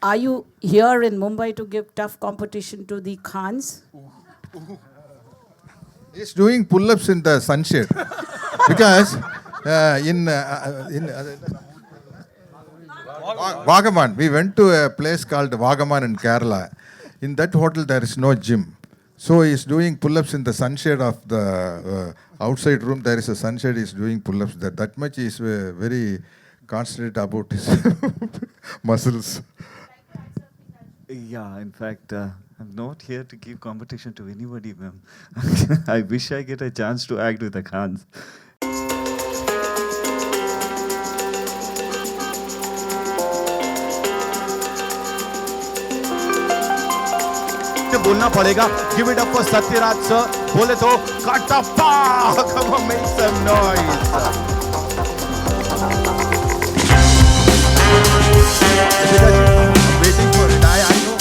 Are you here in Mumbai to give tough competition to the Khans? He's doing pull-ups in the sunshade because in Vagaman, we went to a place called Vagaman in Kerala. In that hotel, there is no gym. So he's doing pull-ups in the sunshade of the outside room. There is a sunshade. He's doing pull-ups there. That much is very concentrated about his muscles. Yeah, in fact, I'm not here to give competition to anybody, ma'am. I wish I get a chance to act with the Khans. बोलना पड़ेगा. Give it up for Sathyaraj sir. बोले तो Katappa. Come on, make some noise. Waiting for it. I know.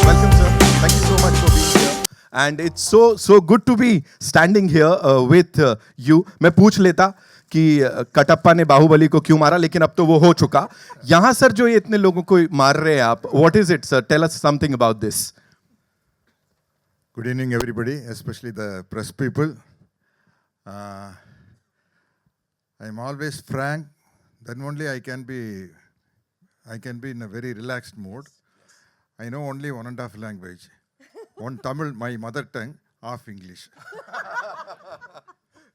Welcome sir. Thank you so much for being here. And it's so good to be standing here with you. मैं पूछ लेता कि कटप्पा ने बाहुबली को क्यों मारा, लेकिन अब तो वो हो चुका. यहाँ सर जो ये इतने लोगों को मार रहे हैं आप, what is it sir? Tell us something about this. Good evening, everybody, especially the press people. I'm always frank. Then only I can be in a very relaxed mode. I know only 1.5 language. One Tamil, my mother tongue, half English.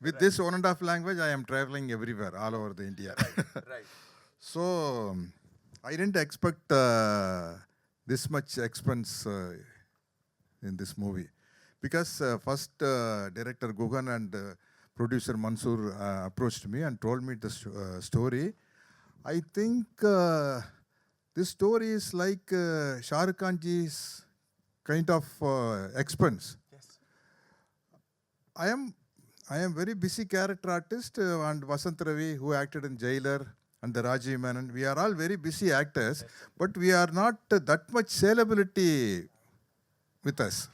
With this 1.5 language, I am traveling everywhere, all over the India. Right. So, I didn't expect this much expense in this movie. Because first director Guhan and producer Mansoor approached me and told me the story. I think this story is like Shah Rukh Khan ji's kind of expense. Yes. I am very busy character artist and Vasanth Ravi, who acted in Jailer, and the Raji Menon. We are all very busy actors, yes, but we are not that much saleability with us.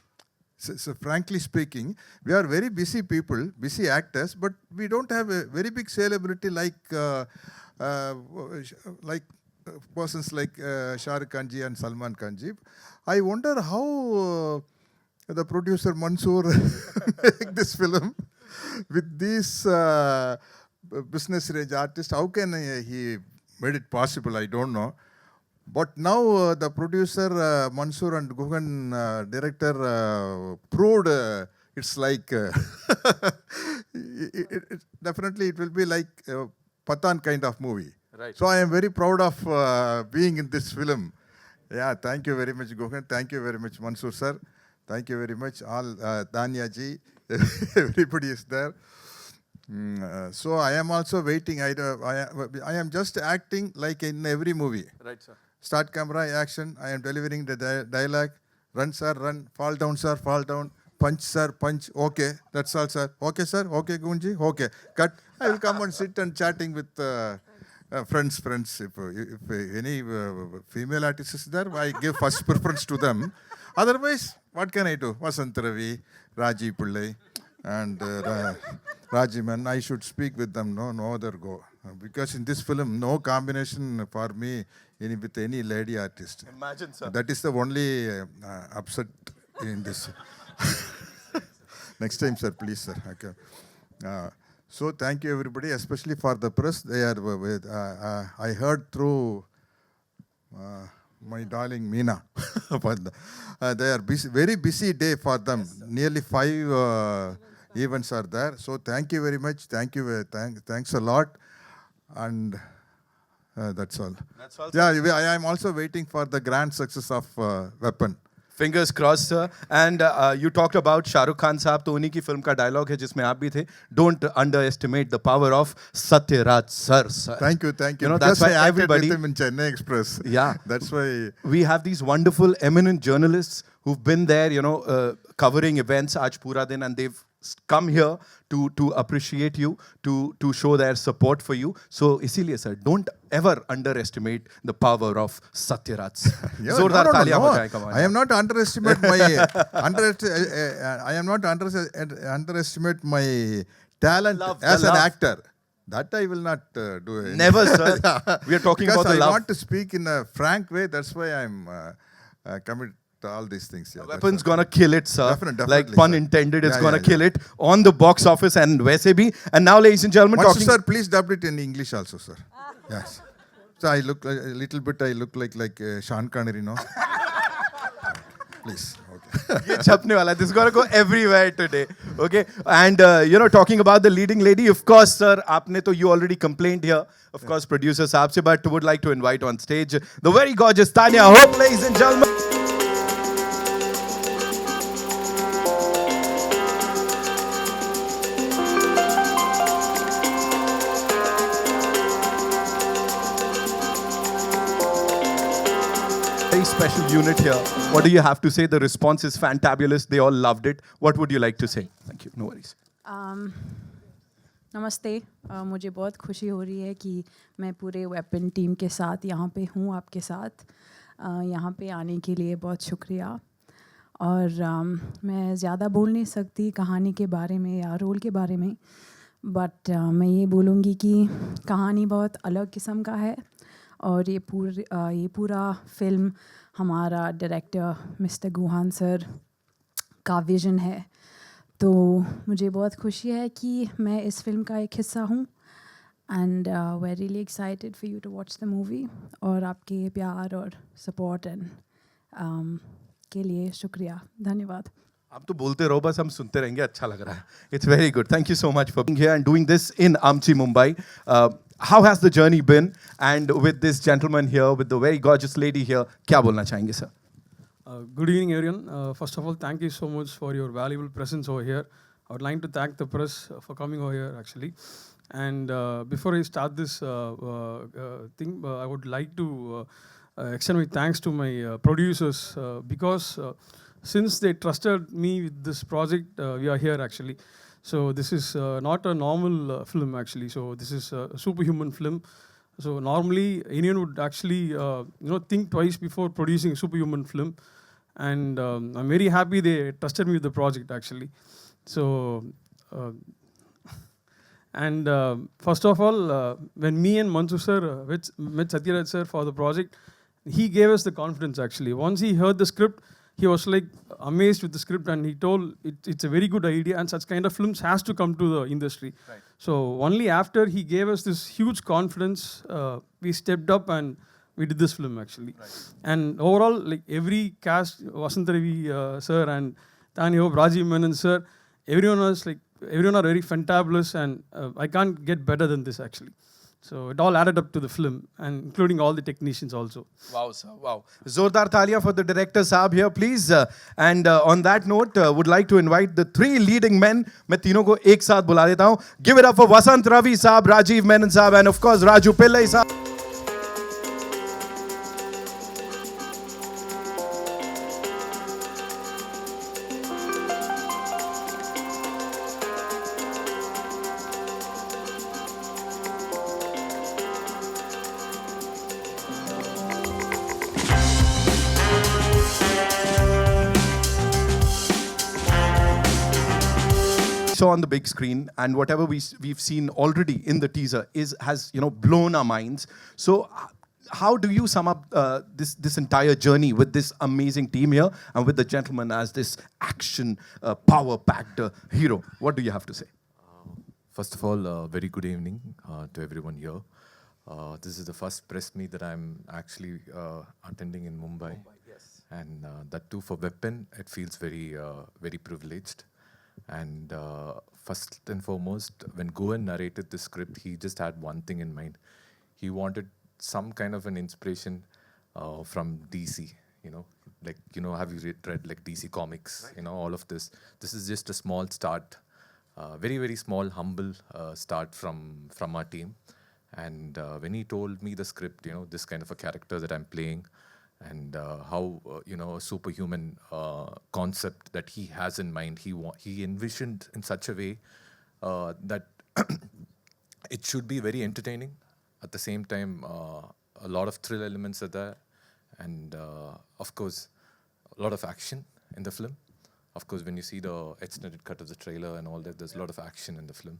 So frankly speaking, we are very busy people, busy actors, but we don't have a very big saleability like persons like Shah Rukh Khan ji and Salman Khan ji. I wonder how the producer Mansoor make this film with these business range artists. How can he made it possible? I don't know. But now the producer Mansoor and Guhan director proved it's like definitely it will be like Pathan kind of movie. Right. So I am very proud of being in this film. Yeah, thank you very much Guhan. Thank you very much Mansoor sir. Thank you very much all Danya ji. Everybody is there. So I am also waiting. I am just acting like in every movie. Right, sir. Start camera, action. I am delivering the dialogue. Run, sir, run. Fall down, sir, fall down. Punch, sir, punch. Okay, that's all, sir. Okay, sir. Okay, Gunji. Okay, cut. I will come and sit and chatting with friends. If any female artist is there, I give first preference to them. Otherwise, what can I do? Vasanth Ravi, Raji Pillai, and Rajiman, I should speak with them. No other go. Because in this film, no combination for me with any lady artist. Imagine, sir. That is the only upset in this. Next time, sir, please, sir. Okay. So thank you, everybody, especially for the press. They are. I heard through my darling Meena. They are busy, very busy day for them. Yes, nearly 5 events are there. So thank you very much. Thank you. Thanks a lot. And that's all. That's all. Yeah, I am also waiting for the grand success of Weapon. Fingers crossed, sir. And you talked about Shah Rukh Khan साहब, तो उन्हीं की film का dialogue है जिसमें आप भी थे. Don't underestimate the power of Sathyaraj, sir. Thank you. You know, that's why everybody. With him in Chennai Express. Yeah. That's why. We have these wonderful, eminent journalists who've been there, covering events aaj pura din, and they've come here to appreciate you, to show their support for you. So, इसीलिए sir, don't ever underestimate the power of Sathyaraj. जोरदार तालियां बजाएं कमाल. I am not underestimate I am not underestimate my talent as an actor. That I will not do. Never, sir. We are talking Because about the I love. want to speak in a frank way. That's why I'm committed to all these things. Yeah, Weapon's gonna kill it, sir. Definitely, Like pun sir. intended, it's Yeah, gonna yeah, kill it on the box office and वैसे भी. And now, ladies and gentlemen, Also, talking. sir, please dub it in English also, sir. Yes. So I look like, a little bit. I look like Sean Connery, no? Please. Okay. ये छपने वाला. This is gonna go everywhere today. Okay. And talking about the leading lady, of course, sir. आपने तो you already complained here. Of course, producer साहब से, but would like to invite on stage the very gorgeous Tanya Hope, ladies and gentlemen. Very special unit here. What do you have to say? The response is fantabulous. They all loved it. What would you like to say? Thank you. No worries. नमस्ते मुझे बहुत खुशी हो रही है कि मैं पूरे वेपन टीम के साथ यहाँ पे हूँ आपके साथ यहाँ पे आने के लिए बहुत शुक्रिया और मैं ज़्यादा बोल नहीं सकती कहानी के बारे में या रोल के बारे में बट मैं ये बोलूँगी कि कहानी बहुत अलग किस्म का है और ये पूरा फिल्म हमारा डायरेक्टर मिस्टर गुहान सर का विज़न है तो मुझे बहुत खुशी है कि मैं इस फिल्म का एक हिस्सा हूँ and we really excited for you to watch the movie और आपके प्यार और सपोर्ट एंड के लिए शुक्रिया धन्यवाद आप तो बोलते रहो बस हम सुनते रहेंगे अच्छा लग रहा है it's very good thank you so much for being here and doing this in आमची Mumbai how has the journey been and with this gentleman here with the very gorgeous lady here क्या बोलना चाहेंगे sir Good evening, everyone. First of all, thank you so much for your valuable presence over here. I would like to thank the press for coming over here, actually. And before I start this thing, I would like to extend my thanks to my producers because since they trusted me with this project, we are here, actually. So this is not a normal film, actually. So this is a superhuman film. So normally, anyone would actually think twice before producing a superhuman film. And I'm very happy they trusted me with the project actually. So, first of all, when me and Mansu sir met Sathyaraj sir for the project, he gave us the confidence actually. Once he heard the script, he was like amazed with the script and he told it's a very good idea and such kind of films has to come to the industry. Right. So only after he gave us this huge confidence, we stepped up and we did this film actually. Right. And overall, like every cast, Vasanth, Ravi sir and Tanya Hope, Rajiv Menon sir, everyone are very fantabulous and I can't get better than this actually. So it all added up to the film and including all the technicians also. Wow, sir, wow. Zordar Thalia for the director Saab here, please. And on that note, would like to invite the three leading men. मैं तीनों को एक साथ बुला देता हूँ. Give it up for Vasanth, Ravi Saab, Rajiv Menon Saab, and of course Raju Pillai Saab. Saw on the big screen and whatever we've seen already in the teaser has blown our minds. So how do you sum up this entire journey with this amazing team here and with the gentleman as this action power-packed hero? What do you have to say? First of all, very good evening to everyone here. This is the first press meet that I'm actually attending in Mumbai. Yes. And that too for Weapon, it feels very, very privileged. And first and foremost, when Guhan narrated the script, he just had one thing in mind. He wanted some kind of an inspiration from DC, have you read like DC Comics, right. All of this. This is just a small start, very, very small, humble start from our team. And when he told me the script, this kind of a character that I'm playing, and how a superhuman concept that he has in mind, he envisioned in such a way that it should be very entertaining. At the same time, a lot of thrill elements are there, and of course, a lot of action in the film. Of course, when you see the extended cut of the trailer and all that, there's a lot of action in the film.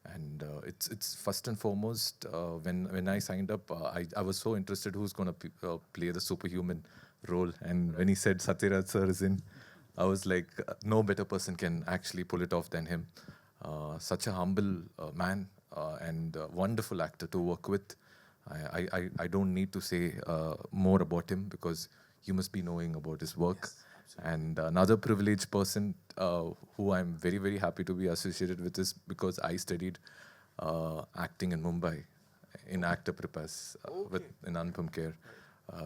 And it's first and foremost, when I signed up, I was so interested who's going to play the superhuman role. And when he said Sathyaraj sir is in, I was like, no better person can actually pull it off than him. Such a humble man and wonderful actor to work with. I don't need to say more about him because you must be knowing about his work. And another privileged person who I'm very, very happy to be associated with is because I studied acting in Mumbai in Actor Prepas in Anupam Care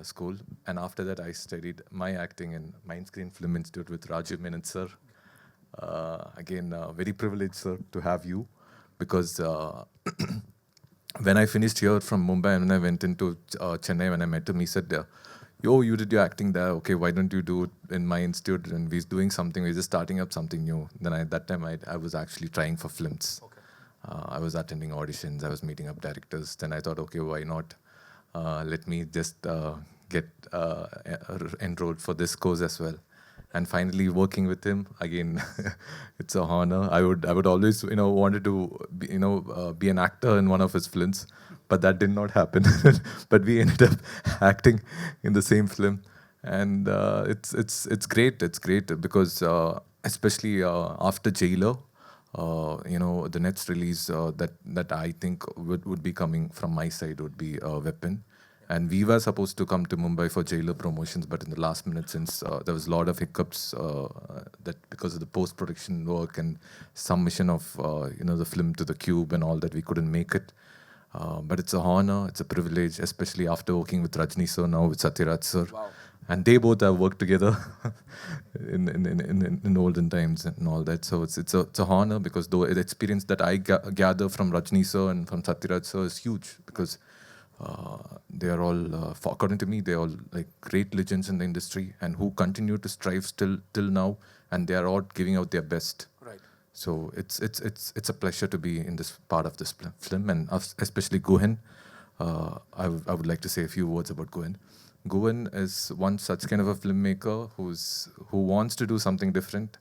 school. And after that, I studied my acting in Mindscreen Film Institute with Rajiv Menon sir. Again, very privileged, sir, to have you because when I finished here from Mumbai and when I went into Chennai, when I met him, he said, yo, you did your acting there. Okay, why don't you do it in my institute? And we're doing something. We're just starting up something new. Then at that time, I was actually trying for films. Okay. I was attending auditions. I was meeting up directors. Then I thought, okay, why not? Let me just get enrolled for this course as well. And finally, working with him again, it's a honor. I would always, wanted to, be an actor in one of his films, but that did not happen. But we ended up acting in the same film, and it's great. It's great because especially after Jailer, the next release that I think would be coming from my side would be Weapon. And we were supposed to come to Mumbai for Jailer promotions, but in the last minute, since there was a lot of hiccups that because of the post-production work and submission of the film to the Cube and all that, we couldn't make it. But it's a honor, it's a privilege, especially after working with Rajni sir, now with Sathyaraj sir. Wow. And they both have worked together in olden times and all that. So it's a honor because the experience that I gather from Rajni sir and from Sathyaraj sir is huge because they are all, according to me, they are all like great legends in the industry and who continue to strive till now, and they are all giving out their best. Right. So it's a pleasure to be in this part of this film, and especially Guhan. I would like to say a few words about Guhan. Guhan is one such kind of a filmmaker who wants to do something different,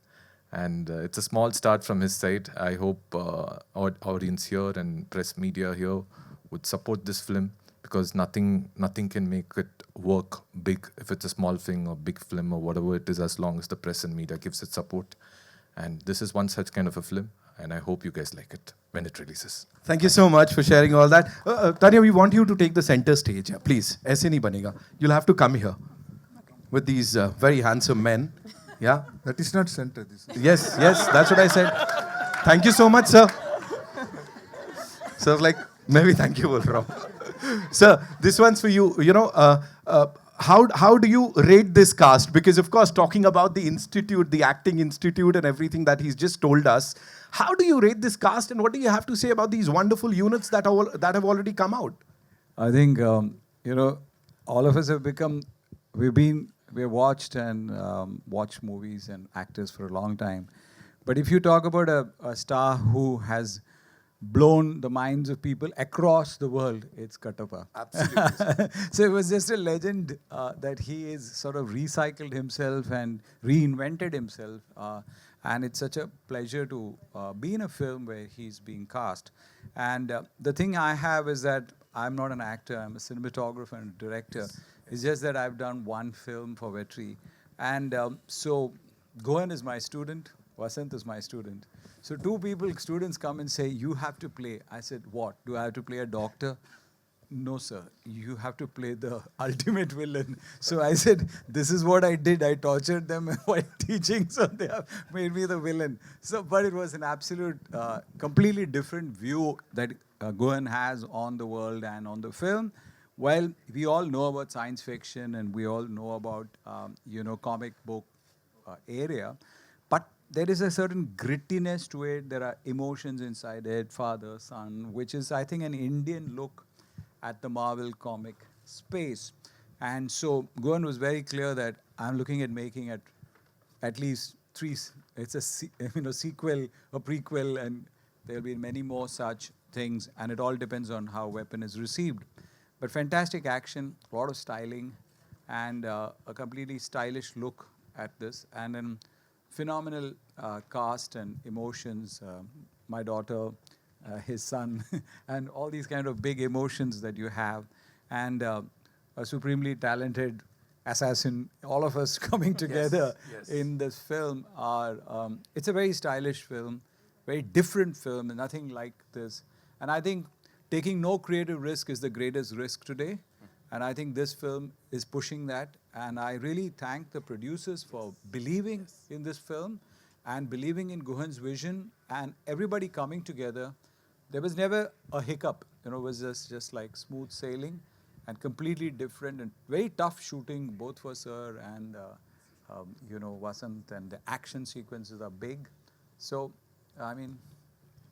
and it's a small start from his side. I hope our audience here and press media here would support this film, because nothing can make it work big if it's a small thing or big film or whatever it is, as long as the press and media gives it support. And this is one such kind of a film, and I hope you guys like it when it releases. Thank you so much for sharing all that. Tanya, we want you to take the center stage. Please, aise nahi banega. You'll have to come here with these very handsome men. Yeah? That is not center. Yes, that's what I said. Thank you so much, sir. Sir, like, maybe thank you, Wolfram. Sir, this one's for you. How do you rate this cast? Because, of course, talking about the institute, the acting institute and everything that he's just told us, how do you rate this cast and what do you have to say about these wonderful units that have already come out? I think, all of us have become, we've watched and watched movies and actors for a long time. But if you talk about a star who has blown the minds of people across the world, it's Kattappa. Absolutely. So it was just a legend that he is sort of recycled himself and reinvented himself. And it's such a pleasure to be in a film where he's being cast. And the thing I have is that I'm not an actor, I'm a cinematographer and a director. Yes. It's just that I've done one film for Vetri. And so Guhan is my student, Vasanth is my student. So students come and say, you have to play. I said, what? Do I have to play a doctor? No, sir. You have to play the ultimate villain. So I said, this is what I did. I tortured them while teaching, so they have made me the villain. So, but it was an absolute, completely different view that Guhan has on the world and on the film. Well, we all know about science fiction and we all know about, comic book area. But there is a certain grittiness to it. There are emotions inside it, father, son, which is, I think, an Indian look at the Marvel comic space. And so Guhan was very clear that I'm looking at making at least 3, it's a sequel, a prequel, and there'll be many more such things, and it all depends on how Weapon is received. But fantastic action, a lot of styling, and a completely stylish look at this, and then phenomenal cast and emotions. My daughter, his son, and all these kind of big emotions that you have, and a supremely talented assassin, all of us coming together in this film are, it's a very stylish film, very different film, and nothing like this. And I think taking no creative risk is the greatest risk today. And I think this film is pushing that. And I really thank the producers for believing in this film and believing in Guhan's vision and everybody coming together. There was never a hiccup. You know, it was just like smooth sailing and completely different and very tough shooting, both for Sir and, you know, Vasanth. And the action sequences are big. So, I mean,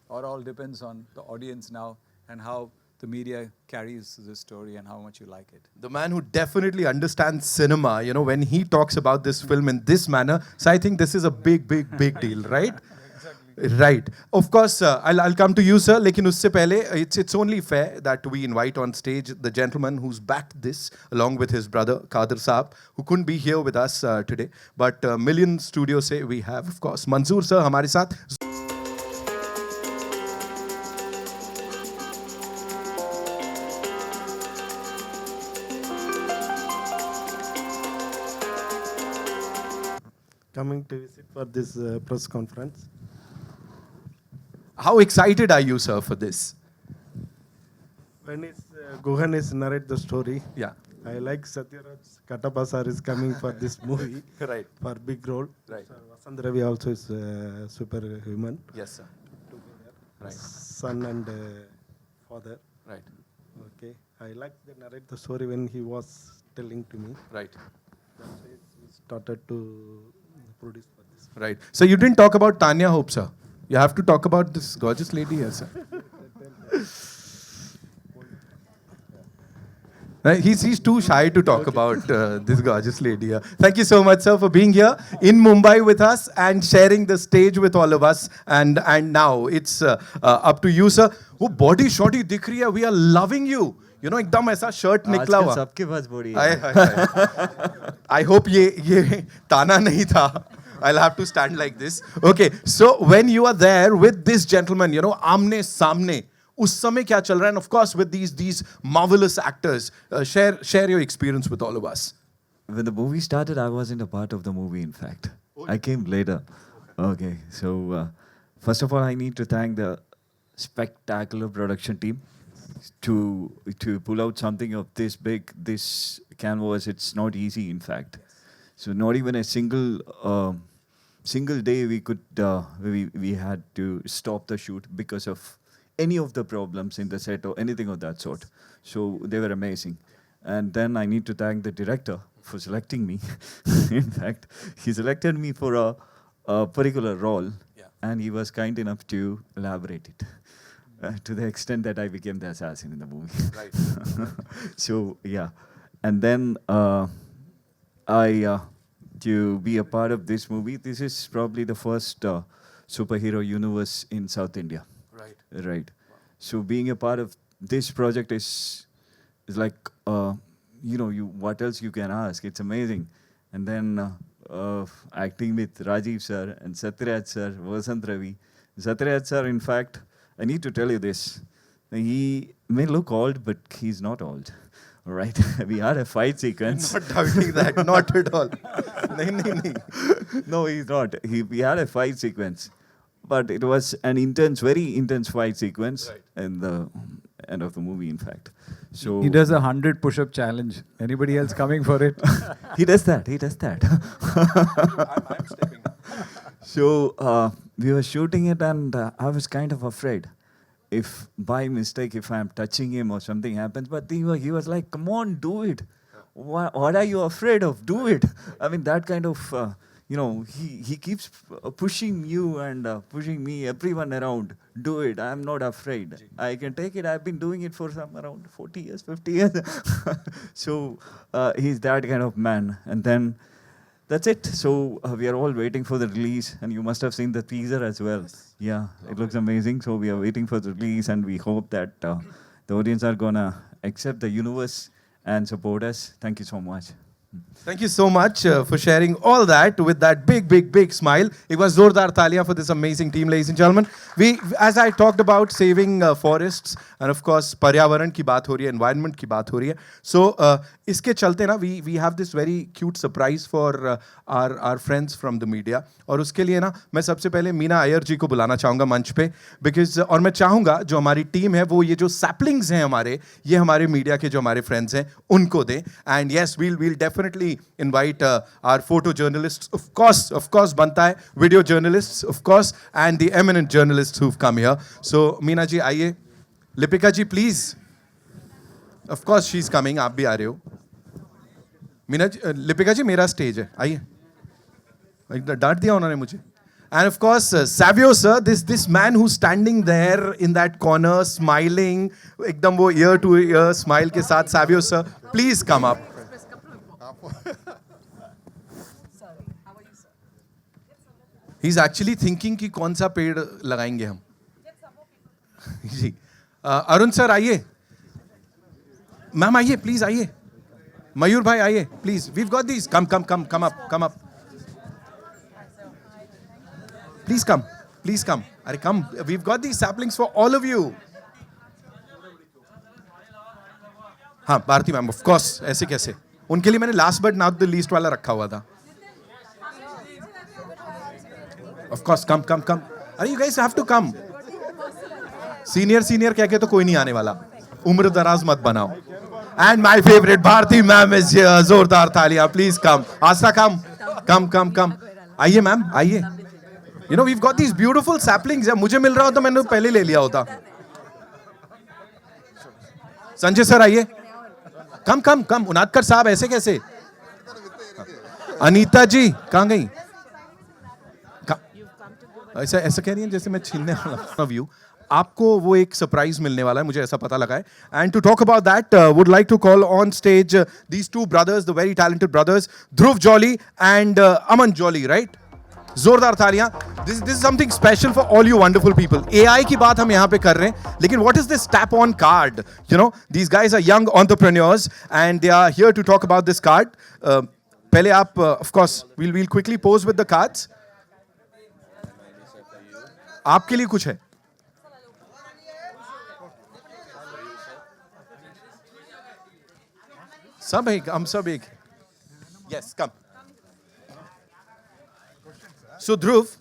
it all depends on the audience now and how the media carries this story and how much you like it. The man who definitely understands cinema, you know, when he talks about this film in this manner, so I think this is a big deal, right? Right. Of course, I'll come to you, sir. Lekin usse pehle, it's only fair that we invite on stage the gentleman who's backed this, along with his brother, Kader Saab, who couldn't be here with us today. But Million Studios say we have, of course, Manzoor sir, hamare saath. Coming to visit for this press conference. How excited are you, sir, for this? When Guhan is narrate the story, Yeah. I like Sathyaraj Katapa sir is coming for this movie. Right. For big role. Right. Sir Vasanth Ravi also is superhuman. Yes, sir. Right. Son and father. Right. Okay. I like the narrate the story when he was telling to me. Right. That's why we started to produce for this. Right. So you didn't talk about Tanya Hope, sir. You have to talk about this gorgeous lady here, sir. He's too shy to talk about this gorgeous lady here. Thank you so much, sir, for being here in Mumbai with us and sharing the stage with all of us. And now it's up to you, sir. वो body shorty दिख रही है. We are loving you. You know, एकदम ऐसा shirt निकला हुआ. सबके पास body हाय, है. हाय, हाय. I hope ये ताना नहीं था. I'll have to stand like this. Okay, so when you are there with this gentleman, you know, आमने सामने, उस समय क्या चल रहा है? And of course, with these marvelous actors, share your experience with all of us. When the movie started, I wasn't a part of the movie, in fact. I came later. Okay, so first of all, I need to thank the spectacular production team to pull out something of this big, this canvas. It's not easy, in fact. So not even a single day we could we had to stop the shoot because of any of the problems in the set or anything of that sort. So they were amazing. And then I need to thank the director for selecting me. In fact, he selected me for a particular role, and he was kind enough to elaborate it to the extent that I became the assassin in the movie. Right. So yeah, and then to be a part of this movie, this is probably the first superhero universe in South India. Right. Right. Wow. So being a part of this project is like, you know, what else you can ask? It's amazing. And then acting with Rajiv sir and Sathyaraj sir, Vasanth Ravi. Sathyaraj sir, in fact, I need to tell you this. He may look old, but he's not old. All right. We had a fight sequence. Not doubting that, not at all. nahi. No, he's not. We had a fight sequence. But it was an intense, very intense fight sequence in the end of the movie, in fact. So He does a 100 push-up challenge. Anybody else coming for it? he does that. I'm stepping up. So we were shooting it, and I was kind of afraid if by mistake, if I'm touching him or something happens. But he was like, come on, do it. What are you afraid of? Do it. I mean, that kind of, you know, he keeps pushing you and pushing me, everyone around. Do it. I'm not afraid. I can take it. I've been doing it for some around 40 years, 50 years. So he's that kind of man. And then that's it. So we are all waiting for the release, and you must have seen the teaser as well. Yes. Yeah, it looks amazing. So we are waiting for the release, and we hope that the audience are gonna accept the universe and support us. Thank you so much. Thank you so much for sharing all that with that big smile. It was zordar talia for this amazing team, ladies and gentlemen. As I talked about saving forests and of course पर्यावरण की बात हो रही है, environment की बात हो रही है. So इसके चलते ना we have this very cute surprise for our friends from the media. और उसके लिए ना मैं सबसे पहले मीना अय्यर जी को बुलाना चाहूँगा मंच पे because और मैं चाहूँगा जो हमारी टीम है वो ये जो saplings हैं हमारे ये हमारे मीडिया के जो हमारे friends हैं उनको दें. And yes, we'll definitely invite our photojournalists, of course, बनता है, video journalists, of course, and the eminent journalists who've come here. So, Meena ji, आइए. Lipika ji, please. Of course, she's coming. आप भी आ रहे हो. मीना जी, लिपिका जी, मेरा स्टेज है. आइए. डांट दिया उन्होंने मुझे. And of course, Savio sir, this man who's standing there in that corner, smiling, एकदम वो ear to ear smile के साथ, Savio sir, please come up. He's actually thinking कि कौन सा पेड़ लगाएंगे हम. जी. अरुण सर आइए. मैम आइए, प्लीज आइए. मयूर भाई आइए, please. We've got these. Come up. Please come. अरे come. We've got these saplings for all of you. हाँ, भारती मैम, of course. ऐसे कैसे? उनके लिए मैंने last but not the least वाला रखा हुआ था. Of course, come. अरे you guys have to come. Senior कह के तो कोई नहीं आने वाला. उम्र दराज मत बनाओ. And my favorite Bharti ma'am is here. जोरदार तालियां. Please come. Asta come. आइए मैम, आइए. You know, we've got these beautiful saplings. मुझे मिल रहा होता मैंने पहले ले लिया होता. संजय सर आइए. कम. उनादकर साहब ऐसे कैसे? अनीता जी कहाँ गई? ऐसा कह रही है जैसे मैं छीनने वाला व्यू. आपको वो एक सरप्राइज मिलने वाला है, मुझे ऐसा पता लगा है. And to talk about that would like to call on stage these two brothers, the very talented brothers, Dhruv Jolly and Aman Jolly. Right, जोरदार तालियां. This is something special for all you wonderful people. AI की बात हम यहाँ पे कर रहे हैं, लेकिन what is this tap on card? You know, these guys are young entrepreneurs and they are here to talk about this card. पहले आप of course we'll quickly pose with the cards. आपके लिए कुछ है? सब एक, हम सब एक. Yes, come. So Dhruv,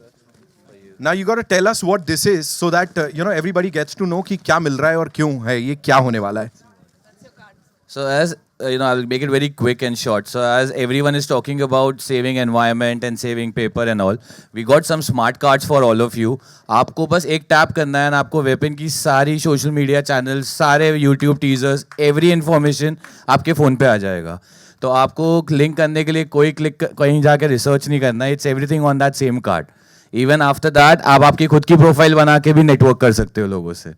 now you got to tell us what this is so that everybody gets to know कि क्या मिल रहा है और क्यों है, ये क्या होने वाला है. So as I'll make it very quick and short. So as everyone is talking about saving environment and saving paper and all, we got some smart cards for all of you. आपको बस एक tap करना है और आपको weapon की सारी social media channels, सारे यूट्यूब टीजर्स, एवरी इन्फॉर्मेशन आपके फ़ोन पे आ जाएगा. तो आपको लिंक करने के लिए कोई क्लिक कहीं जाके रिसर्च नहीं करना है. It's everything on that same card. Even after that आप आपकी खुद की प्रोफाइल बना के भी नेटवर्क कर सकते हो लोगों से.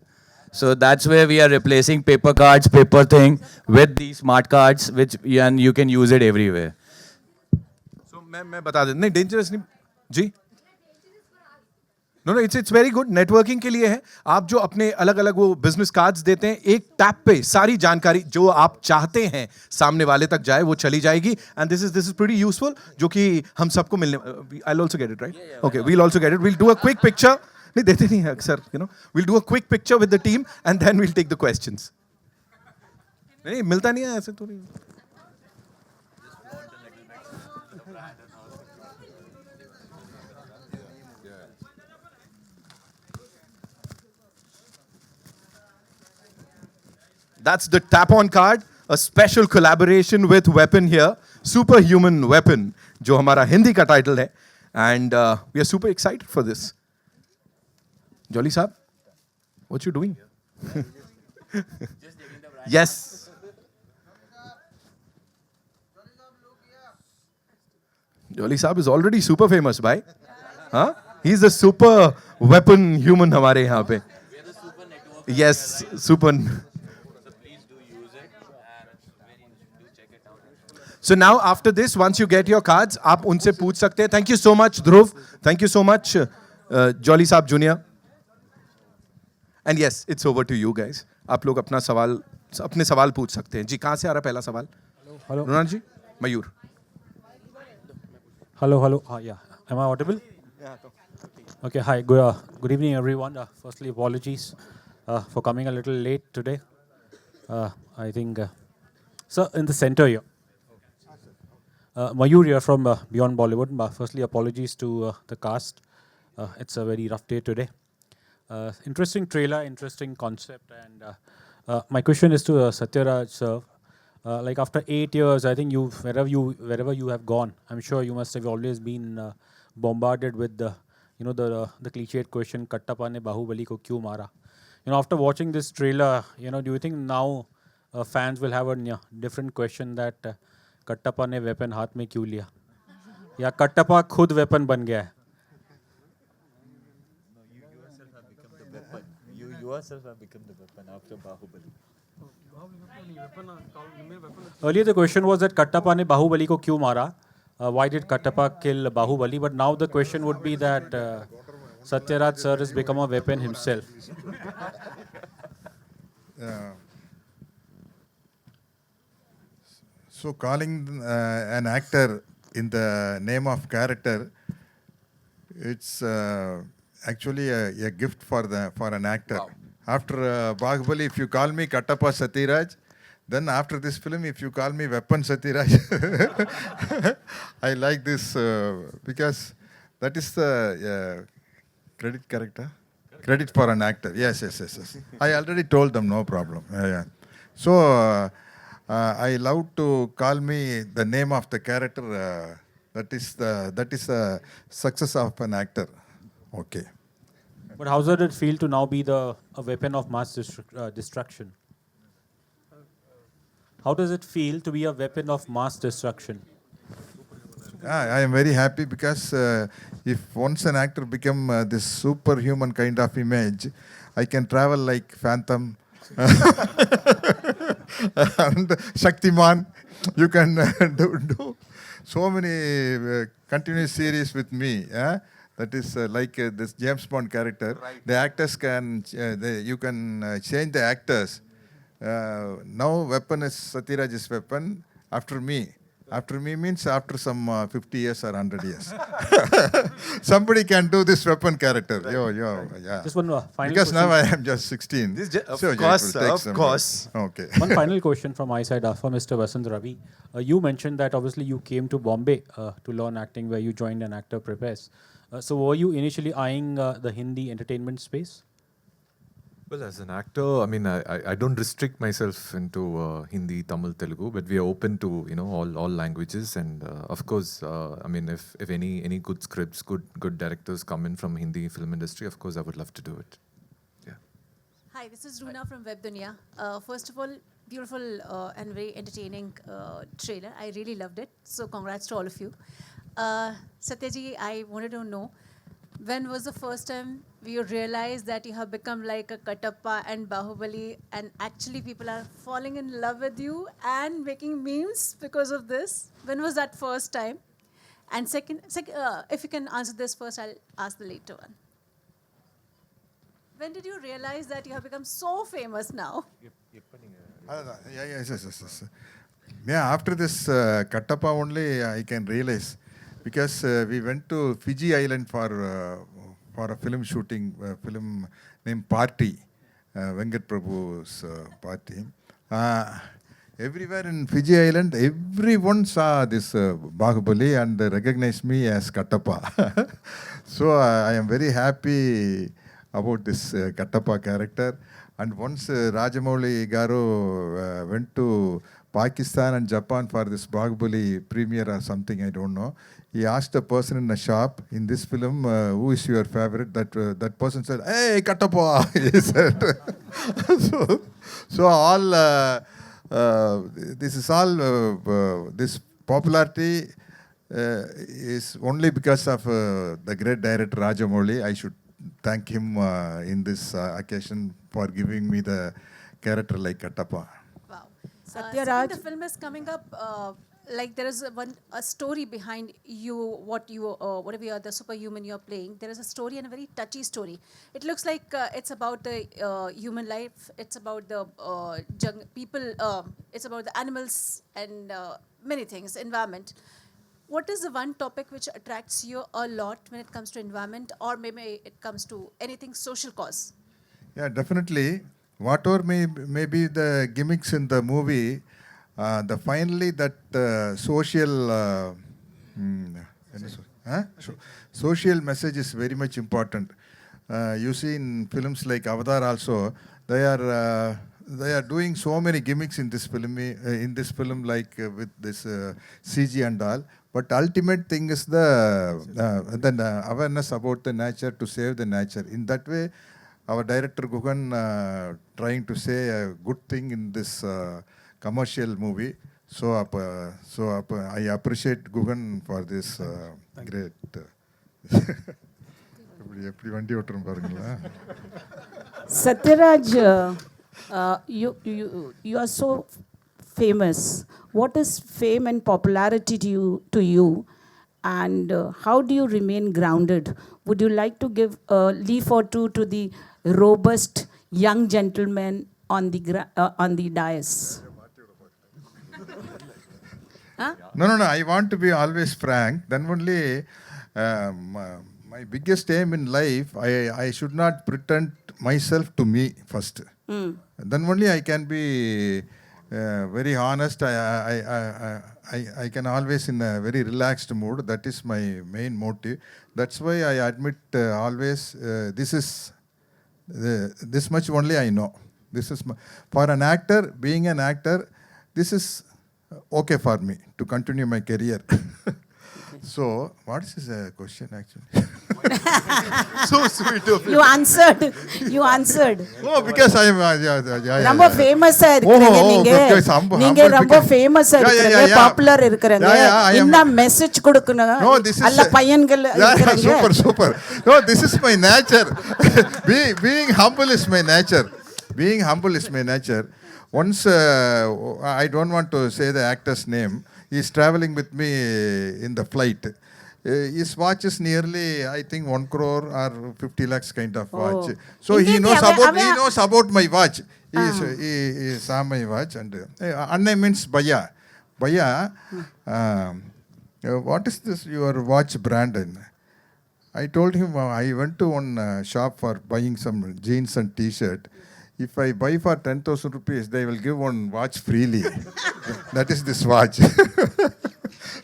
So that's where we are replacing paper cards, paper thing with these smart cards, and you can use it everywhere. So मैं बता दें, नहीं dangerous नहीं जी. No, it's very good. Networking के लिए है. आप जो अपने अलग अलग वो बिजनेस कार्ड्स देते हैं, एक टैप पे सारी जानकारी जो आप चाहते हैं सामने वाले तक जाए वो चली जाएगी. And this is pretty useful, जो कि हम सबको मिलने. I'll also get it, right? Okay, we'll also get it. We'll do a quick picture. नहीं देते नहीं है अक्सर. We'll do a quick picture with the team and then we'll take the questions. नहीं मिलता नहीं है ऐसे तो नहीं. That's the tap-on card, a special collaboration with Weapon here, Superhuman Weapon, जो हमारा हिंदी का टाइटल है, and we are super excited for this. Jolly साहब, what you doing? Yes. Jolly साहब is already super famous, bhai. Huh? He's a super weapon human हमारे यहाँ पे. Yes, super. So now after this, once you get your cards, आप उनसे पूछ सकते हैं. Thank you so much, Dhruv. Thank you so much, Jolly साहब Junior. And yes, it's over to you guys. आप लोग अपने सवाल पूछ सकते हैं. जी कहाँ से आ रहा है पहला सवाल? हेलो रुना जी. Mayur. Hello, hello. Yeah. Am I audible? Yeah. Okay, hi. Good evening, everyone. Firstly, apologies for coming a little late today. I think, sir, in the center here. Mayur here from Beyond Bollywood. Firstly, apologies to the cast. It's a very rough day today. Interesting trailer, interesting concept. And my question is to Sathyaraj, sir. Like after 8 years, I think wherever you have gone, I'm sure you must have always been bombarded with the cliched question, Kattappa ne Bahubali ko kyun mara? After watching this trailer, do you think now fans will have a different question that Kattappa ने weapon हाथ में क्यों लिया? या Kattappa खुद weapon बन गया है? You yourself have become the weapon after Bahubali. Earlier the question was that Kattappa ने Bahubali को क्यों मारा? Why did Kattappa kill Bahubali? But now the question would be that Sathyaraj sir has become a weapon himself. So calling an actor in the name of character, it's actually a gift for an actor. Wow. After Bahubali, if you call me Kattappa Sathyaraj, then after this film, if you call me Weapon Sathyaraj, I like this because that is the credit character. Credit for an actor. Yes. I already told them, no problem. Yeah. So I love to call me the name of the character. That is the success of an actor. Okay. But how does it feel to now be a weapon of mass destruction? How does it feel to be a weapon of mass destruction? I am very happy because if once an actor become this superhuman kind of image, I can travel like Phantom and Shaktiman. You can do so many continuous series with me. That is like this James Bond character. Right. The actors can, you can change the actors. Now weapon is Satyaraj's weapon after me. After me means after some 50 years or 100 years. Somebody can do this weapon character. Right. Yeah. Just one final Because question. now I am just 16. Of So, yeah, it course, will sir, take of some- course. Okay. One final question from my side for Mr. Vasanth Ravi. You mentioned that obviously you came to Bombay to learn acting, where you joined an actor prepare. So were you initially eyeing the Hindi entertainment space? Well, as an actor, I mean, I don't restrict myself into Hindi, Tamil, Telugu, but we are open to all languages, and of course, I mean, if any good scripts, good directors come in from Hindi film industry, of course, I would love to do it. Yeah. Hi, this is Runa from Web Dunia. First of all, beautiful and very entertaining trailer. I really loved it. So congrats to all of you. Satyaji, I wanted to know, when was the first time you realized that you have become like a Kattappa and Bahubali, and actually people are falling in love with you and making memes because of this? When was that first time? And second, if you can answer this first, I'll ask the later one. When did you realize that you have become so famous now? Yes. Yeah, after this Kattappa only I can realize, because we went to Fiji Island for a film shooting, film named Party, Venkat Prabhu's party. Everywhere in Fiji Island, everyone saw this Bahubali and recognized me as Kattappa. So I am very happy about this Kattappa character. And once Rajamouli Garu went to Pakistan and Japan for this Bahubali premiere or something, I don't know. He asked a person in a shop, in this film, who is your favorite? That person said, "Hey, Kattappa," he said. So all, this is all, this popularity is only because of the great director Rajamouli. I should thank him in this occasion for giving me the character like Kattappa. Wow. Sathyaraj. Second, the film is coming up like there is a story behind you, whatever you are, the superhuman you're playing. There is a story, and a very touchy story. It looks like it's about the human life. It's about the people. It's about the animals and many things, environment. What is the one topic which attracts you a lot when it comes to environment, or maybe it comes to anything social cause? Yeah, definitely. Whatever may be the gimmicks in the movie, the finally that social social message is very much important. You see in films like Avatar also, they are doing so many gimmicks in this film, like with this CG and all. But ultimate thing is the awareness about the nature, to save the nature. In that way, our director Guhan trying to say a good thing in this commercial movie. So I appreciate Guhan for this great. Sathyaraj, you are so famous. What is fame and popularity to you, and how do you remain grounded? Would you like to give a leaf or two to the robust young gentleman on the dais? Huh? No. I want to be always frank. Then only my biggest aim in life, I should not pretend myself to me first. Then only I can be very honest. I can always in a very relaxed mood. That is my main motive. That's why I admit always this much only I know. This is for an actor, being an actor, this is okay for me to continue my career. So, what is this question actually? So sweet of you. You answered. Oh, because I am ரொம்ப ஃபேமஸா இருக்கீங்க நீங்க ரொம்ப ஃபேமஸா இருக்கீங்க popular இருக்கறீங்க என்ன message கொடுக்கணும் alla பையன்கள் இருக்கறீங்க super. No, this is my nature. Being humble is my nature. Being humble is my nature. Once, I don't want to say the actor's name, he is traveling with me in the flight. His watch is nearly, I think, 1 crore or 50 lakhs kind of watch. So he knows about my watch. He saw my watch. And Anna means Baya. Baya, what is this, your watch brand? I told him, I went to one shop for buying some jeans and t-shirt. If I buy for 10,000 rupees, they will give one watch freely. That is this watch.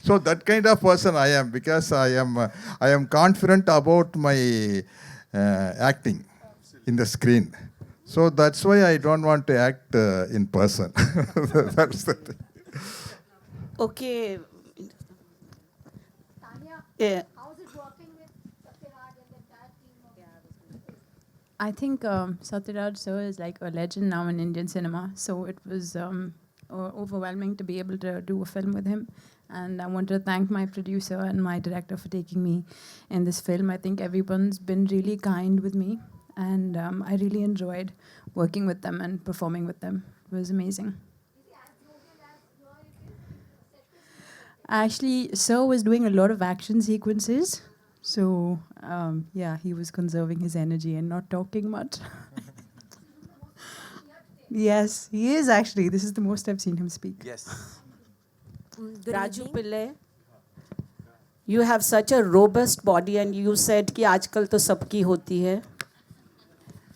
So that kind of person I am, because I am confident about my acting in the screen. So that's why I don't want to act in person. That's the thing. Okay. Yeah. How's it working with Sathyaraj and the entire team? I think Sathyaraj sir is like a legend now in Indian cinema. So it was overwhelming to be able to do a film with him. And I want to thank my producer and my director for taking me in this film. I think everyone's been really kind with me. And I really enjoyed working with them and performing with them. It was amazing. Actually, sir was doing a lot of action sequences. So, yeah, he was conserving his energy and not talking much. Yes, he is actually. This is the most I've seen him speak. Yes. Raju Pillai, you have such a robust body, and you said कि आजकल तो सबकी होती है.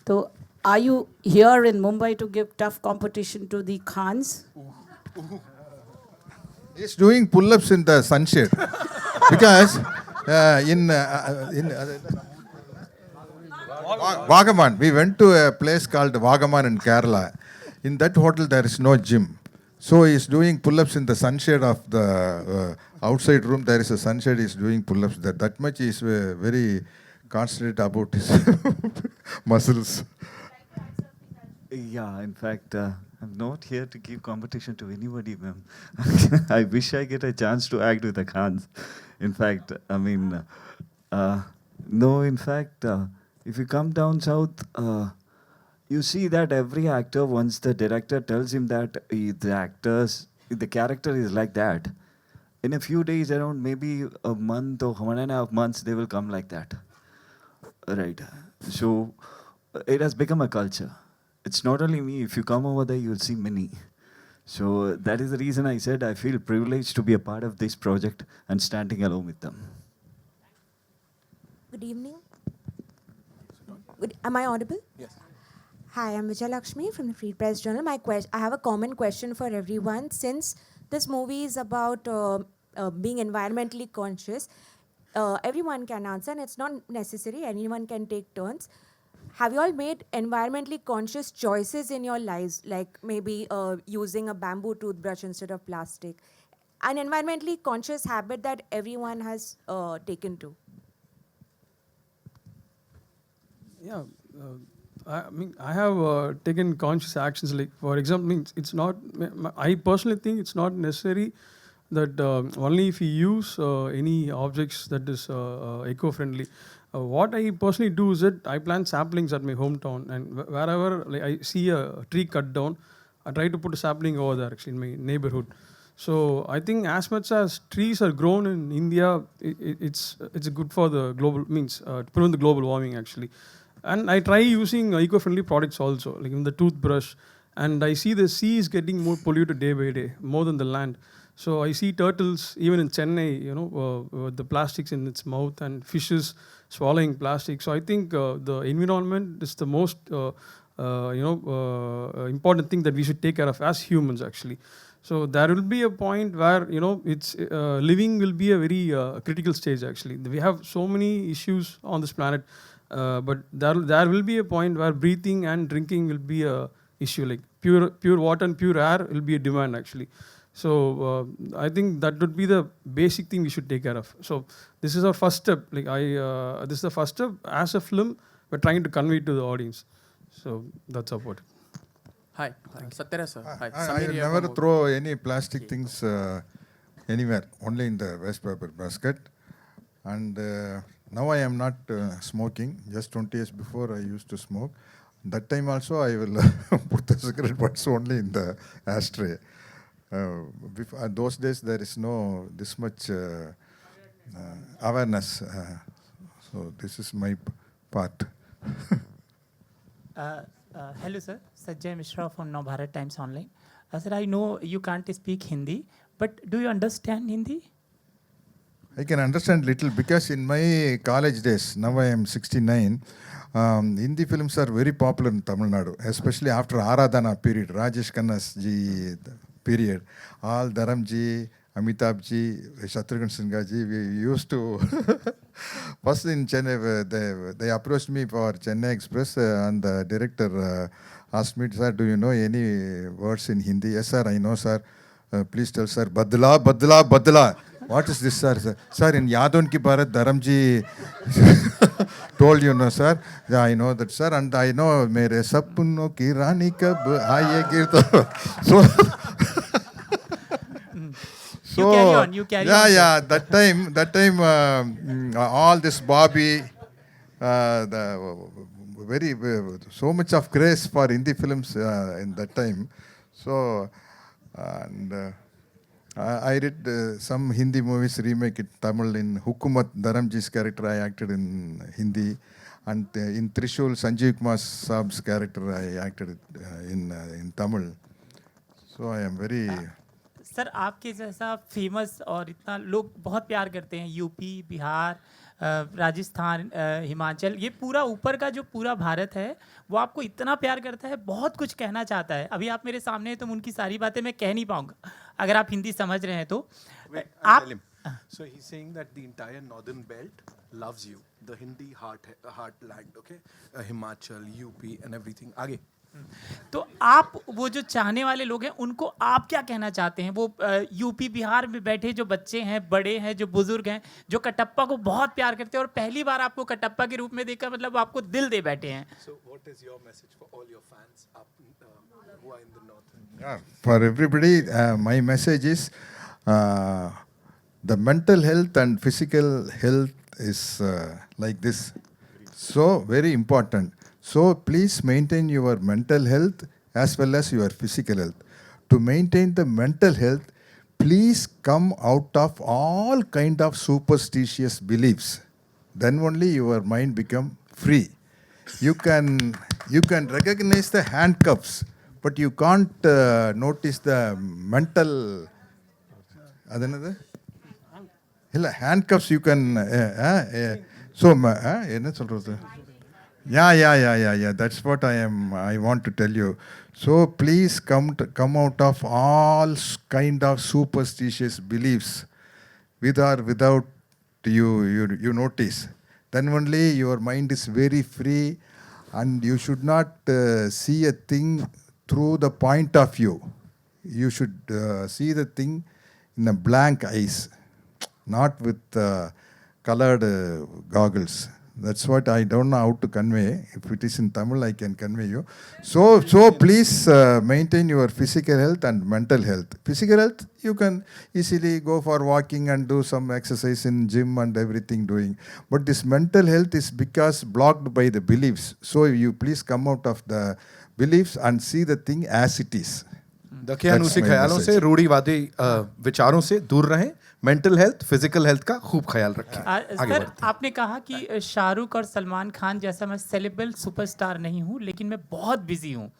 So, are you here in Mumbai to give tough competition to the Khans? He's doing pull-ups in the sunshade. Because in Vagaman, we went to a place called Vagaman in Kerala. In that hotel, there is no gym. So he's doing pull-ups in the sunshade of the outside room. There is a sunshade. He's doing pull-ups. That much is very concentrated about his muscles. Yeah, in fact, I'm not here to give competition to anybody, ma'am. I wish I get a chance to act with the Khans. In fact, I mean, no, in fact, if you come down south, you see that every actor, once the director tells him that the character is like that, in a few days, around maybe a month or 1.5 months, they will come like that. Right. So it has become a culture. It's not only me. If you come over there, you'll see many. So that is the reason I said I feel privileged to be a part of this project and standing along with them. Good evening. Am I audible? Yes. Hi, I'm Vijay Lakshmi from the Free Press Journal. I have a common question for everyone. Since this movie is about being environmentally conscious, everyone can answer, and it's not necessary. Anyone can take turns. Have you all made environmentally conscious choices in your lives, like maybe using a bamboo toothbrush instead of plastic? An environmentally conscious habit that everyone has taken to. Yeah, I mean, I have taken conscious actions. Like, for example, it's not. I personally think it's not necessary that only if you use any objects that is eco-friendly. What I personally do is that I plant saplings at my hometown, and wherever like, I see a tree cut down, I try to put a sapling over there. Actually, in my neighborhood. So I think as much as trees are grown in India, it's good for the global to prevent the global warming actually. And I try using eco-friendly products also, like in the toothbrush. And I see the sea is getting more polluted day by day, more than the land. So I see turtles, even in Chennai, with the plastics in its mouth, and fishes swallowing plastic. So I think the environment is the most important thing that we should take care of as humans actually. So there will be a point where it's living will be a very critical stage actually. We have so many issues on this planet. But there will be a point where breathing and drinking will be a issue, like pure water and pure air will be a demand actually. So I think that would be the basic thing we should take care of. So this is our first step. Like this is the first step. As a film, we're trying to convey it to the audience. So that's about it. Hi, Sathyaraj sir. Hi. I will never throw any plastic things anywhere, only in the waste paper basket. And now I am not smoking. Just 20 years before I used to smoke. That time also I will put the cigarette butts only in the ashtray. Those days there is no this much awareness. So this is my part. Hello sir, Sajjay Mishra from Navbharat Times Online. Sir, I know you can't speak Hindi, but do you understand Hindi? I can understand little because in my college days, now I am 69, Hindi films are very popular in Tamil Nadu, especially after Aradhana period, Rajesh Khanna's ji period. All Dharam ji, Amitabh ji, Shatrughan Sinha ji, we used to... First in Chennai, they approached me for Chennai Express and the director asked me, sir, do you know any words in Hindi? Yes sir, I know sir. Please tell sir, Badla, Badla, Badla. What is this, sir? Sir, in Yadon Ki Bharat, Dharamji told you, no, sir. Yeah, I know that, sir. And I know, mere sapno ki rani kab aayegi. You carry on, you carry on. Yeah, that time, all this Bobby, so much of grace for Hindi films in that time. So, and... I did some Hindi movies, remake it Tamil in Hukumat, Dharamji's character I acted in Hindi, and in Trishul, Sanjeev Kumar Saab's character I acted in Tamil. So I am very... sir आपके जैसा famous और इतना लोग बहुत प्यार करते हैं UP Bihar Rajasthan Himachal ये पूरा ऊपर का जो पूरा भारत है वो आपको इतना प्यार करता है बहुत कुछ कहना चाहता है अभी आप मेरे सामने हैं तो उनकी सारी बातें मैं कह नहीं पाऊंगा अगर आप हिंदी समझ रहे हैं तो आप So he's saying that the entire northern belt loves you, the Hindi heartland, okay, Himachal, UP and everything. आगे तो आप वो जो चाहने वाले लोग हैं उनको आप क्या कहना चाहते हैं वो यूपी बिहार में बैठे जो बच्चे हैं बड़े हैं जो बुजुर्ग हैं जो कटप्पा को बहुत प्यार करते हैं और पहली बार आपको कटप्पा के रूप में देखकर मतलब आपको दिल दे बैठे हैं So what is your message for all your fans up who are in the north? Yeah, for everybody, my message is the mental health and physical health is like this. So very important. So please maintain your mental health as well as your physical health. To maintain the mental health, please come out of all kind of superstitious beliefs. Then only your mind become free. You can recognize the handcuffs, but you can't notice the mental. Adanadu? Illa handcuffs you can. So என்ன சொல்றது? Yeah. That's what I want to tell you. So please come out of all kind of superstitious beliefs, with or without you notice. Then only your mind is very free, and you should not see a thing through the point of view. You should see the thing in a blank eyes, not with colored goggles. That's what I don't know how to convey. If it is in Tamil, I can convey you. So please maintain your physical health and mental health. Physical health, you can easily go for walking and do some exercise in gym and everything doing. But this mental health is because blocked by the beliefs. So you please come out of the beliefs and see the thing as it is. दकियानुसी ख्यालों से रूढ़िवादी विचारों से दूर रहें. Mental health, physical health का खूब ख्याल रखें. सर, आपने कहा कि शाहरुख और सलमान खान जैसा मैं सेलेब्रिटी सुपरस्टार नहीं हूँ, लेकिन मैं बहुत बिजी हूँ.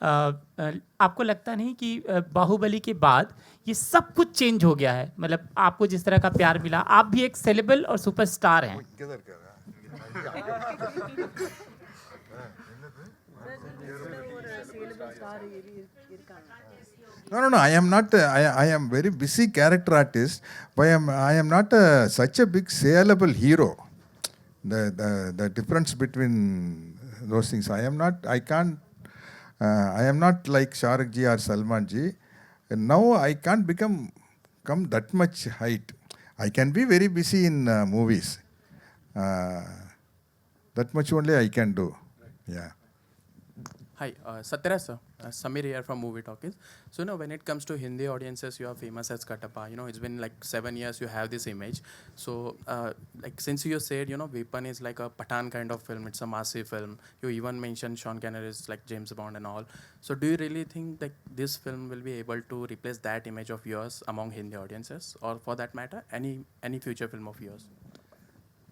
आपको लगता नहीं कि बाहुबली के बाद ये सब कुछ चेंज हो गया है? मतलब आपको जिस तरह का प्यार मिला, आप भी एक सेलेब्रिटी और सुपरस्टार हैं. No. I am not. I am very busy character artist, but I am not such a big saleable hero. The difference between those things. I am not. I can't. I am not like Shahrukh ji or Salman ji. And now I can't come that much height. I can be very busy in movies. That much only I can do. Yeah. Hi, Sathyaraj sir. Samir here from Movie Talkies. So, when it comes to Hindi audiences, you are famous as Katappa. It's been like 7 years you have this image. So, since you said, Weapon is like a Pathan kind of film, it's a massive film. You even mentioned Sean Connery is like James Bond and all. So, do you really think that this film will be able to replace that image of yours among Hindi audiences? Or for that matter, any future film of yours?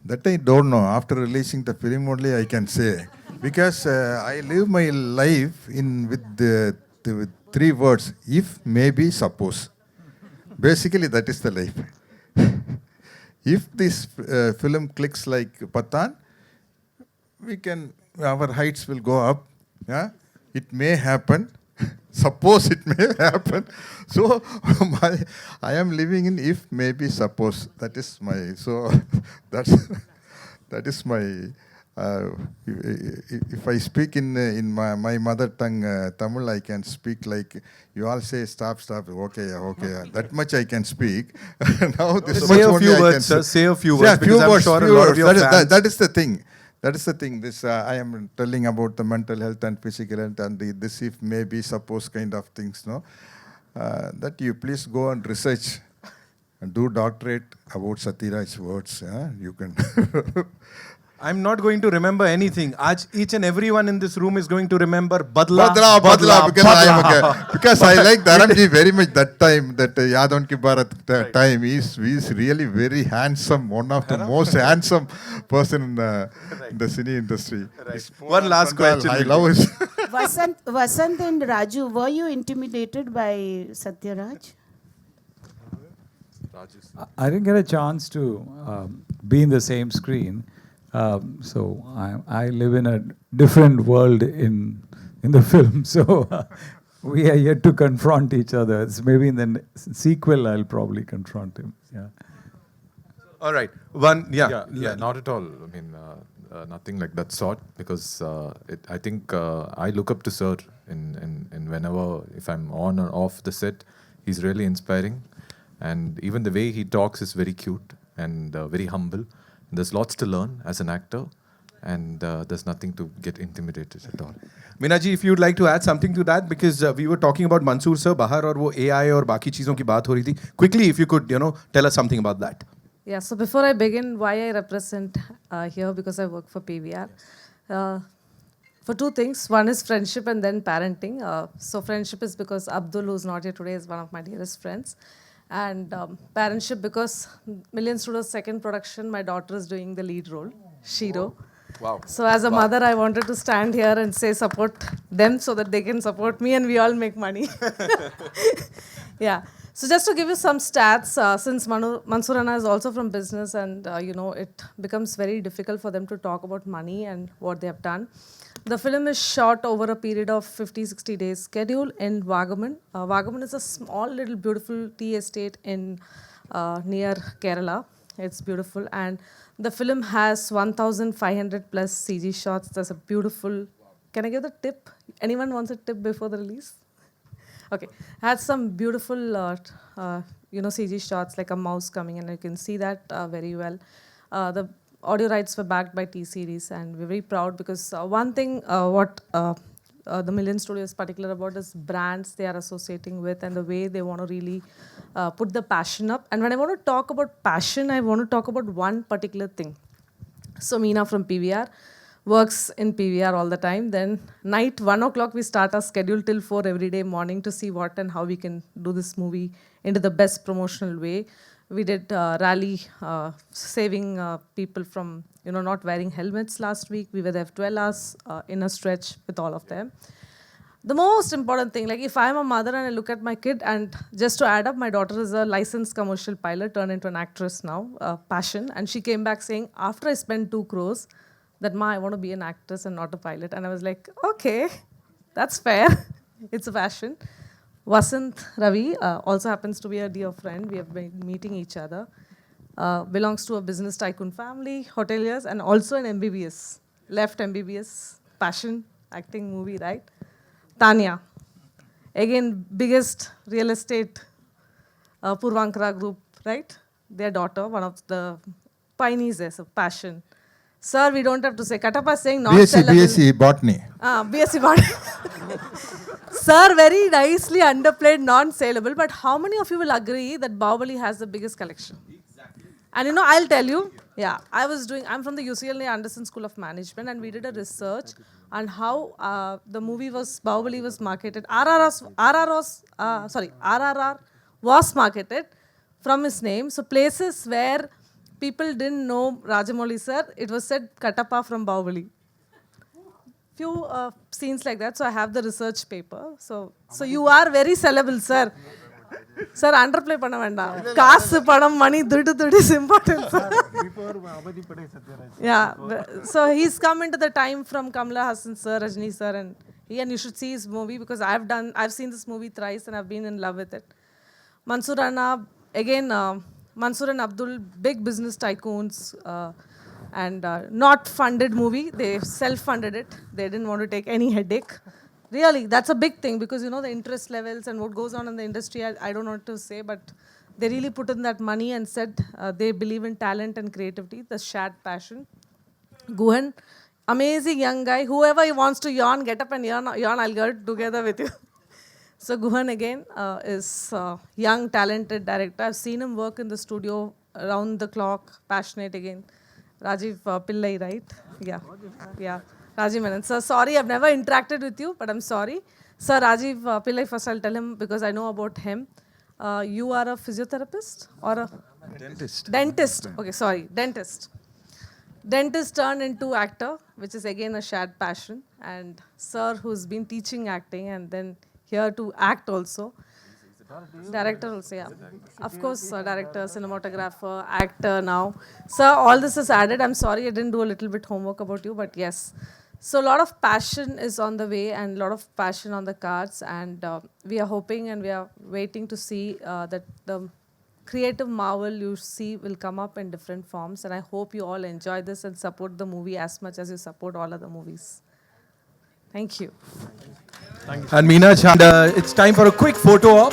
That I don't know. After releasing the film only I can say. Because I live my life with 3 words. If, maybe, suppose. Basically that is the life. If this film clicks like Pathan, our heights will go up. Yeah? It may happen. Suppose it may happen. So I am living in if, maybe, suppose. That is my, that is my, if I speak in my mother tongue, Tamil, I can speak like, you all say stop, okay. That much I can speak. Now this say much a few only words, I can sir. Say a few words, yeah, because I'm sure a lot of your fans. That is the thing. That is the thing. This I am telling about the mental health and physical health and this if, maybe, suppose kind of things. No, that you please go and research and do doctorate about Sathyaraj's words. You can. I'm not going to remember anything. Each and everyone in this room is going to remember Badla, because I like Dharamji very much that time, that Yadon Ki Bharat time. He's really very handsome, one of the most handsome person in the cine industry. Right. One last question. I love his. Vasanth and Raju, were you intimidated by Sathyaraj? I didn't get a chance to be in the same screen. So I live in a different world in the film. So we are yet to confront each other. It's maybe in the sequel I'll probably confront him. Yeah. All right. Not at all. I mean, nothing like that sort. Because I think I look up to Sir in whenever, if I'm on or off the set, he's really inspiring. And even the way he talks is very cute and very humble. There's lots to learn as an actor, and there's nothing to get intimidated at all. Meena ji, if you'd like to add something to that, because we were talking about Mansoor sir, Bahar और वो AI और बाकी चीज़ों की बात हो रही थी. Quickly, if you could, tell us something about that. Yeah. So before I begin, why I represent here, because I work for PVR. For 2 things. One is friendship and then parenting. So friendship is because Abdul, who's not here today, is one of my dearest friends. And parentship, because Million Studios' second production, my daughter is doing the lead role, Shiro. Wow. So as a mother, I wanted to stand here and say support them so that they can support me and we all make money. Yeah. So just to give you some stats, since Mansoor Anna is also from business and it becomes very difficult for them to talk about money and what they have done. The film is shot over a period of 50-60 days schedule in Vagaman. Vagaman is a small little beautiful tea estate in near Kerala. It's beautiful, and the film has 1,500 plus CG shots. There's a beautiful. Can I give the tip? Anyone wants a tip before the release? Okay, had some beautiful CG shots like a mouse coming, and you can see that very well. The audio rights were backed by T-Series, and we're very proud because one thing what the Million Studio is particular about is brands they are associating with and the way they want to really put the passion up. And when I want to talk about passion, I want to talk about one particular thing. So Meena from PVR works in PVR all the time. Then night 1 o'clock we start our schedule till 4 every day morning to see what and how we can do this movie into the best promotional way. We did rally saving people from not wearing helmets last week. We were there for 12 hours in a stretch with all of them. The most important thing, like if I'm a mother and I look at my kid, and just to add up, my daughter is a licensed commercial pilot turned into an actress now, passion. And she came back saying, after I spent 2 crores, that Ma, I want to be an actress and not a pilot. And I was like, okay, that's fair. It's a passion. Vasanth, Ravi, also happens to be a dear friend. We have been meeting each other. Belongs to a business tycoon family, hoteliers, and also an MBBS. Left MBBS, passion, acting, movie, right? Tanya, again, biggest real estate Purvankara group, right? Their daughter, one of the pioneers there, so passion. Sir, we don't have to say. Katappa is saying not sellable. BSc Botany. BSc Botany. Sir, very nicely underplayed, non-saleable. But how many of you will agree that Bahubali has the biggest collection? Exactly. And I'll tell you, I'm from the UCLA Anderson School of Management, and we did a research on how the movie Bahubali was marketed. RRR was marketed from his name. So places where people didn't know Rajamouli sir, it was said Katappa from Bahubali. Few scenes like that, so I have the research paper. So you are very sellable, sir. Sir, underplay panna venda. Kasu, panam, money, dudu is important, sir. Yeah, so he's come into the time from Kamala Hassan sir, Rajni sir, and you should see his movie because I've seen this movie thrice and I've been in love with it. Mansoor Anna, again, Mansoor and Abdul, big business tycoons, and not funded movie. They self-funded it. They didn't want to take any headache. Really, that's a big thing because the interest levels and what goes on in the industry, I don't know what to say, but they really put in that money and said they believe in talent and creativity, the shared passion. Guhan, amazing young guy. Whoever wants to yawn, get up and yawn, I'll get together with you. So Guhan again is a young, talented director. I've seen him work in the studio around the clock, passionate again. Rajiv Pillai, right? Yeah. Rajiv Menon. Sir, sorry, I've never interacted with you, but I'm sorry. Sir, Rajiv Pillai, first I'll tell him because I know about him. You are a physiotherapist or a? Dentist. Dentist. Okay, sorry, dentist. Dentist turned into actor, which is again a shared passion. And sir, who's been teaching acting and then here to act also. Director also, yeah. Of course, director, cinematographer, actor now. Sir, all this is added. I'm sorry I didn't do a little bit homework about you, but yes. So a lot of passion is on the way and a lot of passion on the cards. And we are hoping and we are waiting to see that the creative marvel you see will come up in different forms. And I hope you all enjoy this and support the movie as much as you support all other movies. Thank you. And Meena, it's time for a quick photo op.